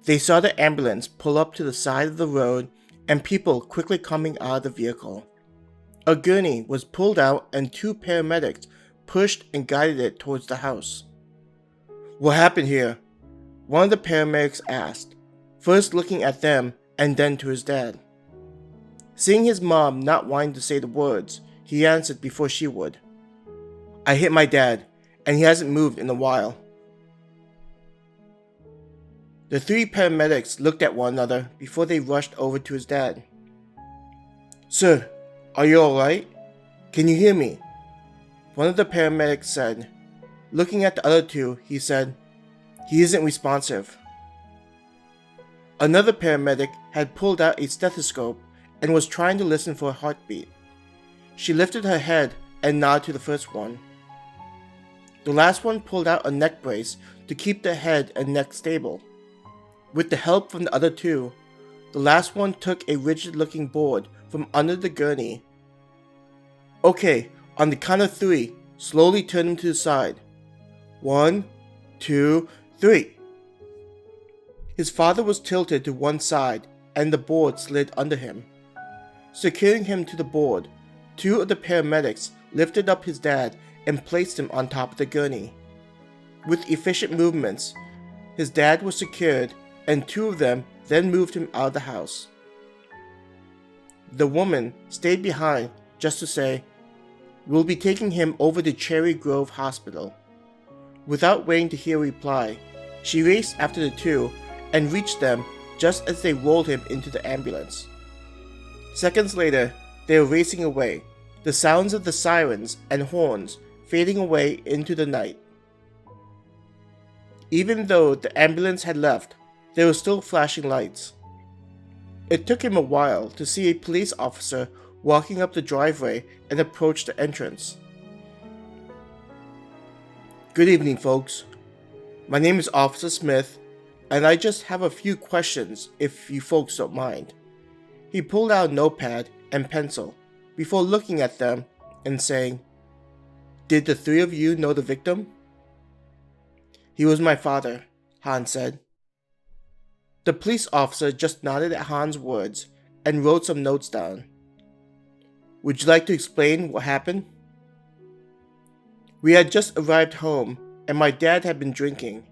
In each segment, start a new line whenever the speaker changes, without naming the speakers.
They saw the ambulance pull up to the side of the road and people quickly coming out of the vehicle. A gurney was pulled out and 2 paramedics pushed and guided it towards the house. "What happened here?" one of the paramedics asked, first looking at them and then to his dad. Seeing his mom not wanting to say the words, he answered before she would. "I hit my dad, and he hasn't moved in a while." The 3 paramedics looked at one another before they rushed over to his dad. "Sir, are you alright? Can you hear me?" One of the paramedics said. Looking at the other 2, he said, "He isn't responsive." Another paramedic had pulled out a stethoscope and was trying to listen for a heartbeat. She lifted her head and nodded to the first one. The last one pulled out a neck brace to keep the head and neck stable. With the help from the other 2, the last one took a rigid-looking board from under the gurney. "Okay, on the count of 3, slowly turn him to the side. 1, 2, 3. His father was tilted to one side and the board slid under him. Securing him to the board, 2 of the paramedics lifted up his dad and placed him on top of the gurney. With efficient movements, his dad was secured and 2 of them then moved him out of the house. The woman stayed behind just to say, "We'll be taking him over to Cherry Grove Hospital." Without waiting to hear a reply, she raced after the 2 and reached them just as they rolled him into the ambulance. Seconds later, they were racing away, the sounds of the sirens and horns fading away into the night. Even though the ambulance had left, there were still flashing lights. It took him a while to see a police officer walking up the driveway and approach the entrance. "Good evening, folks. My name is Officer Smith, and I just have a few questions if you folks don't mind." He pulled out a notepad and pencil before looking at them and saying, "Did the 3 of you know the victim?" "He was my father," Han said. The police officer just nodded at Han's words and wrote some notes down. "Would you like to explain what happened?" "We had just arrived home, and my dad had been drinking.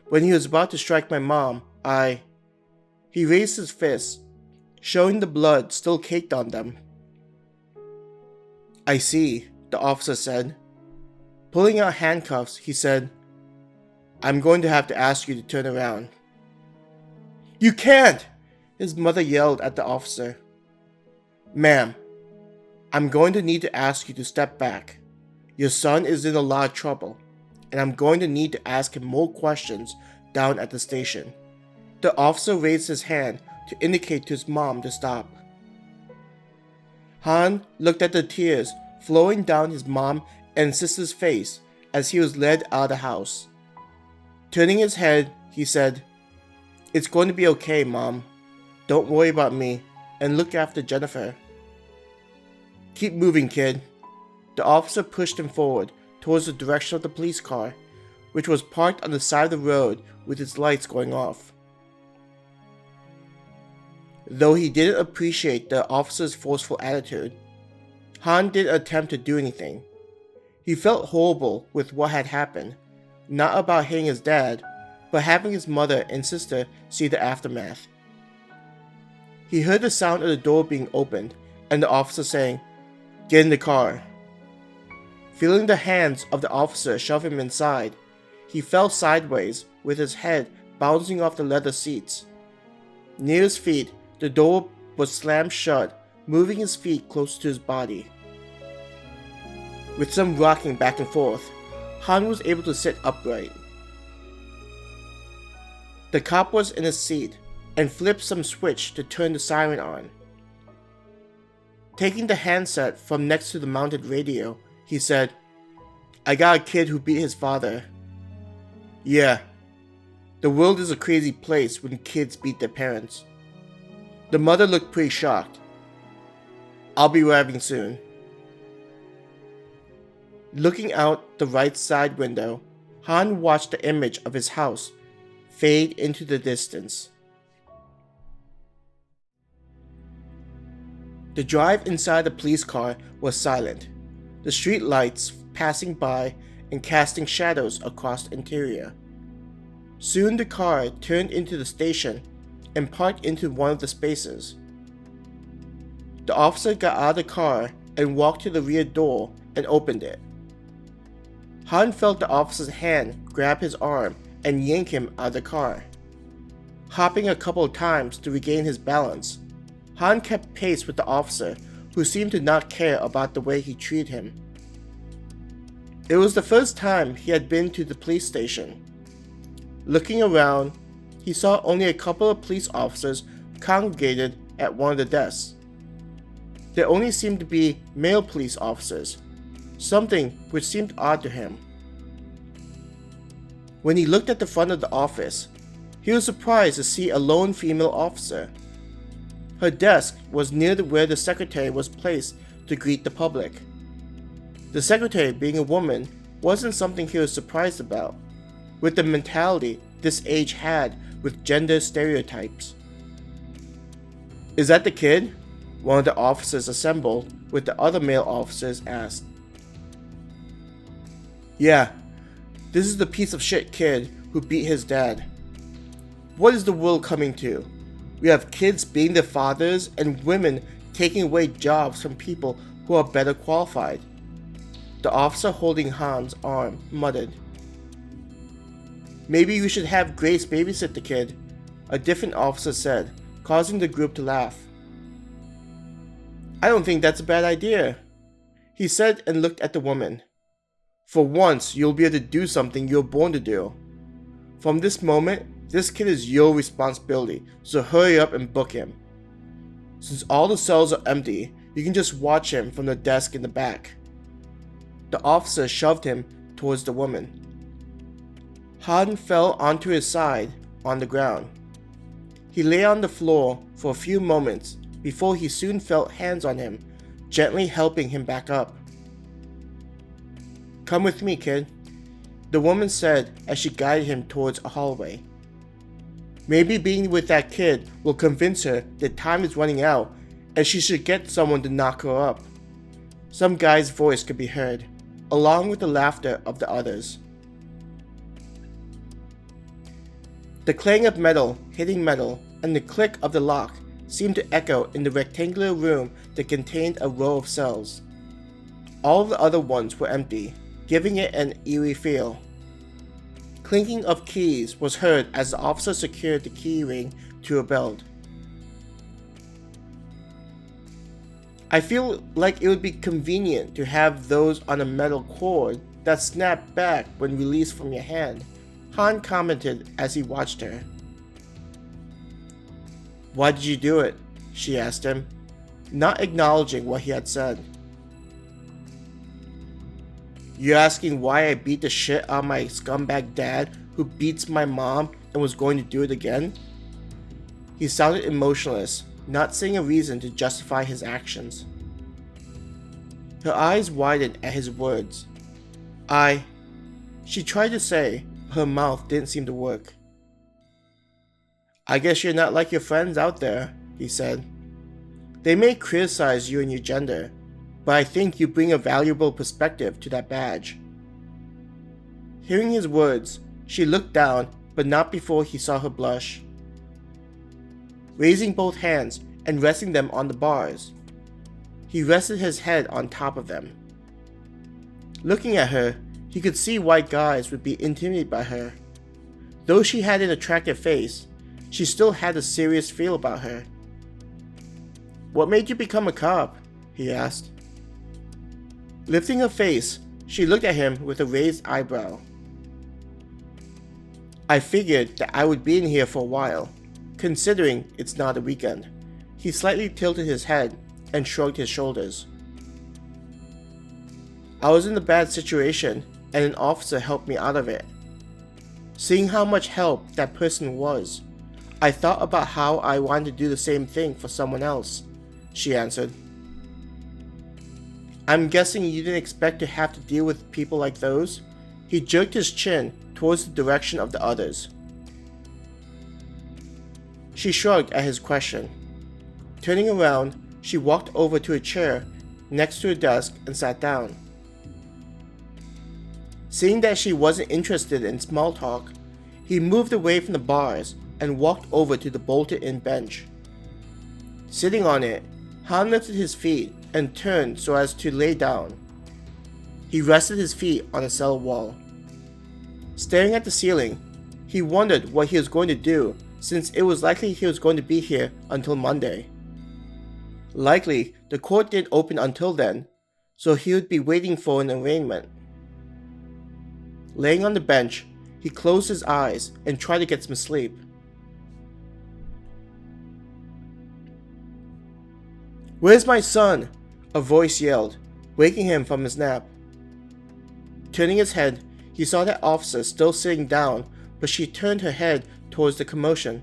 When he was about to strike my mom, He raised his fist, showing the blood still caked on them. "I see," the officer said. Pulling out handcuffs, he said, "I'm going to have to ask you to turn around." "You can't!" his mother yelled at the officer. "Ma'am, I'm going to need to ask you to step back. Your son is in a lot of trouble, and I'm going to need to ask him more questions down at the station." The officer raised his hand to indicate to his mom to stop. Han looked at the tears flowing down his mom and sister's face as he was led out of the house. Turning his head, he said, "It's going to be okay, Mom. Don't worry about me, and look after Jennifer." "Keep moving, kid." The officer pushed him forward towards the direction of the police car, which was parked on the side of the road with its lights going off. Though he didn't appreciate the officer's forceful attitude, Han didn't attempt to do anything. He felt horrible with what had happened, not about hitting his dad, but having his mother and sister see the aftermath. He heard the sound of the door being opened and the officer saying, "Get in the car." Feeling the hands of the officer shove him inside, he fell sideways with his head bouncing off the leather seats. Near his feet, the door was slammed shut, moving his feet closer to his body. With some rocking back and forth, Han was able to sit upright. The cop was in his seat and flipped some switch to turn the siren on. Taking the handset from next to the mounted radio, he said, "I got a kid who beat his father." "Yeah, the world is a crazy place when kids beat their parents." The mother looked pretty shocked. "I'll be arriving soon." Looking out the right side window, Han watched the image of his house fade into the distance. The drive inside the police car was silent, the street lights passing by and casting shadows across the interior. Soon the car turned into the station and parked into one of the spaces. The officer got out of the car and walked to the rear door and opened it. Han felt the officer's hand grab his arm and yank him out of the car. Hopping a couple of times to regain his balance, Han kept pace with the officer, who seemed to not care about the way he treated him. It was the first time he had been to the police station. Looking around, he saw only a couple of police officers congregated at one of the desks. There only seemed to be male police officers, something which seemed odd to him. When he looked at the front of the office, he was surprised to see a lone female officer. Her desk was near where the secretary was placed to greet the public. The secretary, being a woman, wasn't something he was surprised about, with the mentality this age had with gender stereotypes. "Is that the kid?" one of the officers assembled with the other male officers asked. "Yeah, this is the piece of shit kid who beat his dad. What is the world coming to? We have kids being their fathers and women taking away jobs from people who are better qualified." The officer holding Han's arm muttered. "Maybe we should have Grace babysit the kid," a different officer said, causing the group to laugh. "I don't think that's a bad idea," he said and looked at the woman. "For once, you'll be able to do something you're born to do. From this moment, this kid is your responsibility, so hurry up and book him. Since all the cells are empty, you can just watch him from the desk in the back." The officer shoved him towards the woman. Han fell onto his side on the ground. He lay on the floor for a few moments before he soon felt hands on him, gently helping him back up. "Come with me, kid," the woman said as she guided him towards a hallway. Maybe being with that kid will convince her that time is running out and she should get someone to knock her up. Some guy's voice could be heard, along with the laughter of the others. The clang of metal hitting metal and the click of the lock seemed to echo in the rectangular room that contained a row of cells. All of the other ones were empty, giving it an eerie feel. Clinking of keys was heard as the officer secured the key ring to a belt. "I feel like it would be convenient to have those on a metal cord that snap back when released from your hand," Han commented as he watched her. "Why did you do it?" she asked him, not acknowledging what he had said. "You're asking why I beat the shit out of my scumbag dad who beats my mom and was going to do it again?" He sounded emotionless, not seeing a reason to justify his actions. Her eyes widened at his words. She tried to say, but her mouth didn't seem to work. "I guess you're not like your friends out there," he said. "They may criticize you and your gender, but I think you bring a valuable perspective to that badge." Hearing his words, she looked down, but not before he saw her blush. Raising both hands and resting them on the bars, he rested his head on top of them. Looking at her, he could see why guys would be intimidated by her. Though she had an attractive face, she still had a serious feel about her. "What made you become a cop?" he asked. Lifting her face, she looked at him with a raised eyebrow. "I figured that I would be in here for a while, considering it's not a weekend." He slightly tilted his head and shrugged his shoulders. "I was in a bad situation and an officer helped me out of it. Seeing how much help that person was, I thought about how I wanted to do the same thing for someone else," she answered. "I'm guessing you didn't expect to have to deal with people like those?" He jerked his chin towards the direction of the others. She shrugged at his question. Turning around, she walked over to a chair next to a desk and sat down. Seeing that she wasn't interested in small talk, he moved away from the bars and walked over to the bolted-in bench. Sitting on it, Han lifted his feet and turned so as to lay down. He rested his feet on a cell wall. Staring at the ceiling, he wondered what he was going to do, since it was likely he was going to be here until Monday. Likely, the court didn't open until then, so he would be waiting for an arraignment. Laying on the bench, he closed his eyes and tried to get some sleep. "Where's my son?" a voice yelled, waking him from his nap. Turning his head, he saw that officer still sitting down, but she turned her head towards the commotion.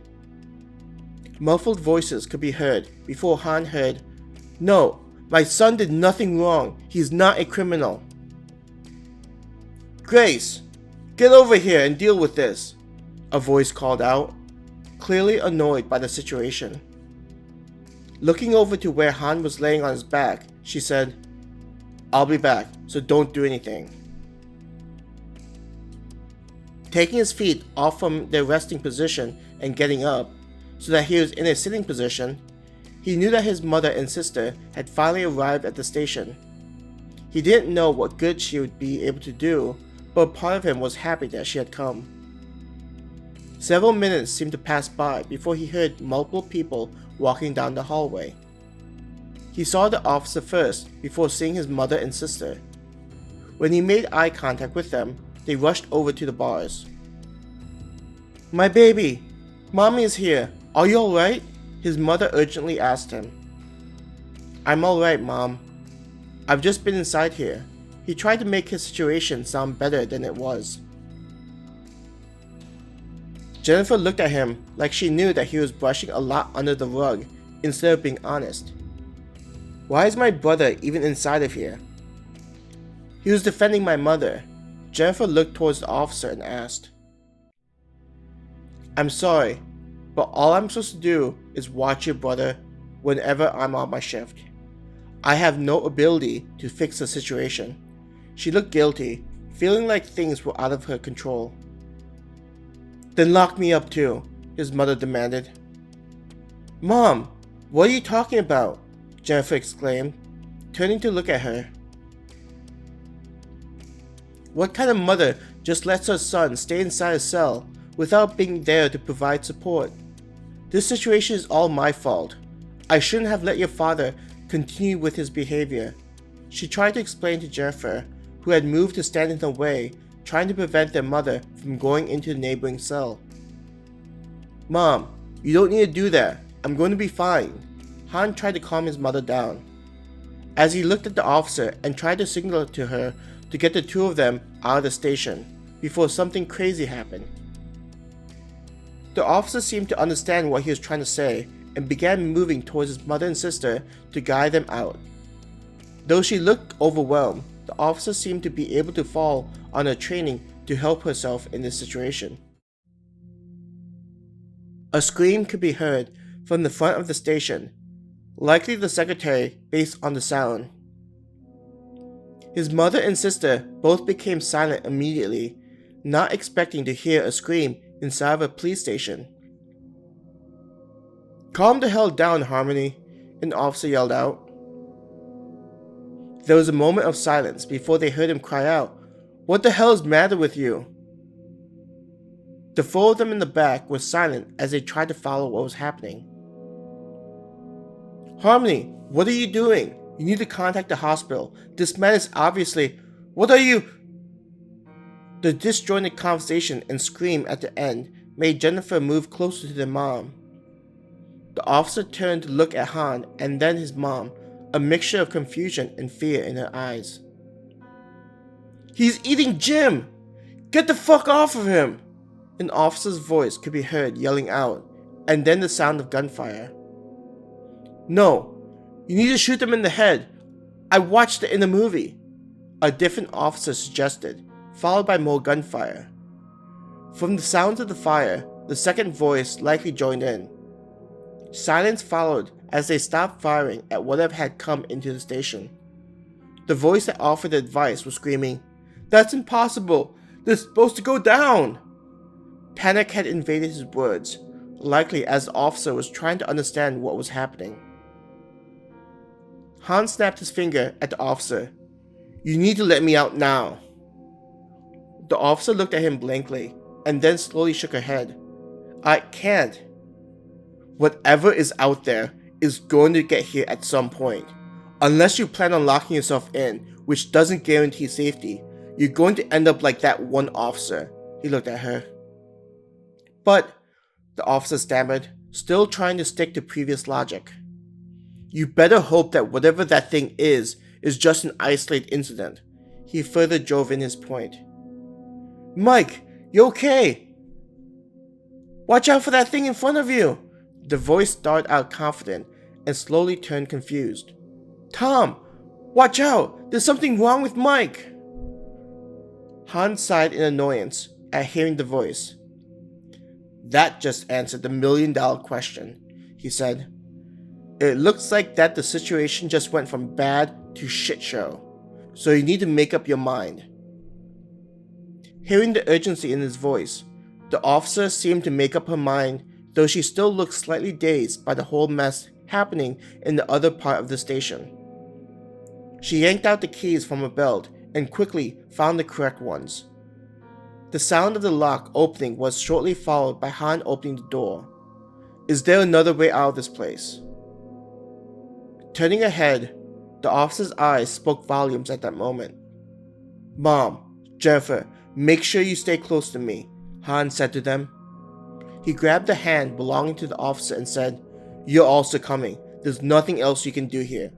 Muffled voices could be heard before Han heard, "No, my son did nothing wrong. He's not a criminal." "Grace, get over here and deal with this," a voice called out, clearly annoyed by the situation. Looking over to where Han was laying on his back, she said, "I'll be back, so don't do anything." Taking his feet off from their resting position and getting up, so that he was in a sitting position, he knew that his mother and sister had finally arrived at the station. He didn't know what good she would be able to do, but part of him was happy that she had come. Several minutes seemed to pass by before he heard multiple people walking down the hallway. He saw the officer first before seeing his mother and sister. When he made eye contact with them, they rushed over to the bars. "My baby! Mommy is here! Are you alright?" his mother urgently asked him. "I'm alright, Mom. I've just been inside here." He tried to make his situation sound better than it was. Jennifer looked at him like she knew that he was brushing a lot under the rug instead of being honest. "Why is my brother even inside of here?" "He was defending my mother." Jennifer looked towards the officer and asked. "I'm sorry, but all I'm supposed to do is watch your brother whenever I'm on my shift. I have no ability to fix the situation." She looked guilty, feeling like things were out of her control. "Then lock me up too," his mother demanded. "Mom, what are you talking about?" Jennifer exclaimed, turning to look at her. What kind of mother just lets her son stay inside a cell without being there to provide support? "This situation is all my fault. I shouldn't have let your father continue with his behavior," she tried to explain to Jennifer, who had moved to stand in the way, trying to prevent their mother from going into the neighboring cell. "Mom, you don't need to do that. I'm going to be fine." Han tried to calm his mother down. As he looked at the officer and tried to signal to her to get the two of them out of the station before something crazy happened. The officer seemed to understand what he was trying to say and began moving towards his mother and sister to guide them out. Though she looked overwhelmed, the officer seemed to be able to fall on her training to help herself in this situation. A scream could be heard from the front of the station, likely the secretary based on the sound. His mother and sister both became silent immediately, not expecting to hear a scream inside of a police station. "Calm the hell down, Harmony," an officer yelled out. There was a moment of silence before they heard him cry out, "What the hell is the matter with you?" The four of them in the back were silent as they tried to follow what was happening. "Harmony, what are you doing? You need to contact the hospital. This man is obviously... What are you..." The disjointed conversation and scream at the end made Jennifer move closer to their mom. The officer turned to look at Han and then his mom, a mixture of confusion and fear in her eyes. "He's eating Jim! Get the fuck off of him!" An officer's voice could be heard yelling out, and then the sound of gunfire. "No, you need to shoot them in the head. I watched it in the movie," a different officer suggested, followed by more gunfire. From the sounds of the fire, the second voice likely joined in. Silence followed as they stopped firing at whatever had come into the station. The voice that offered advice was screaming, "That's impossible! They're supposed to go down!" Panic had invaded his words, likely as the officer was trying to understand what was happening. Han snapped his finger at the officer. "You need to let me out now." The officer looked at him blankly, and then slowly shook her head. "I can't. Whatever is out there is going to get here at some point. Unless you plan on locking yourself in, which doesn't guarantee safety, you're going to end up like that one officer." He looked at her. "But," the officer stammered, still trying to stick to previous logic. "You better hope that whatever that thing is just an isolated incident." He further drove in his point. "Mike, you okay? Watch out for that thing in front of you." The voice started out confident and slowly turned confused. "Tom, watch out! There's something wrong with Mike!" Han sighed in annoyance at hearing the voice. "That just answered the million-dollar question," he said. "It looks like that the situation just went from bad to shit show, so you need to make up your mind." Hearing the urgency in his voice, the officer seemed to make up her mind, though she still looked slightly dazed by the whole mess happening in the other part of the station. She yanked out the keys from her belt and quickly found the correct ones. The sound of the lock opening was shortly followed by Han opening the door. "Is there another way out of this place?" Turning her head, the officer's eyes spoke volumes at that moment. "Mom, Jennifer, make sure you stay close to me," Han said to them. He grabbed the hand belonging to the officer and said, "You're also coming. There's nothing else you can do here."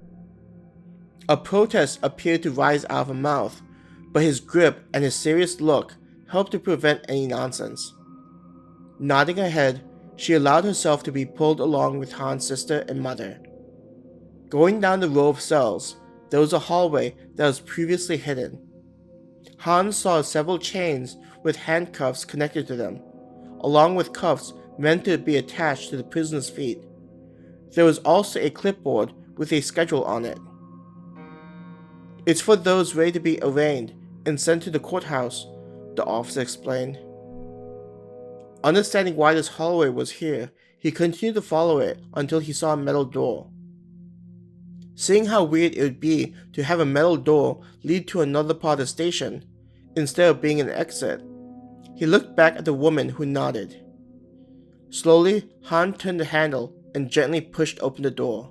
A protest appeared to rise out of her mouth, but his grip and his serious look helped to prevent any nonsense. Nodding her head, she allowed herself to be pulled along with Han's sister and mother. Going down the row of cells, there was a hallway that was previously hidden. Han saw several chains with handcuffs connected to them, along with cuffs meant to be attached to the prisoner's feet. There was also a clipboard with a schedule on it. "It's for those ready to be arraigned and sent to the courthouse," the officer explained. Understanding why this hallway was here, he continued to follow it until he saw a metal door. Seeing how weird it would be to have a metal door lead to another part of the station, instead of being an exit, he looked back at the woman who nodded. Slowly, Han turned the handle and gently pushed open the door.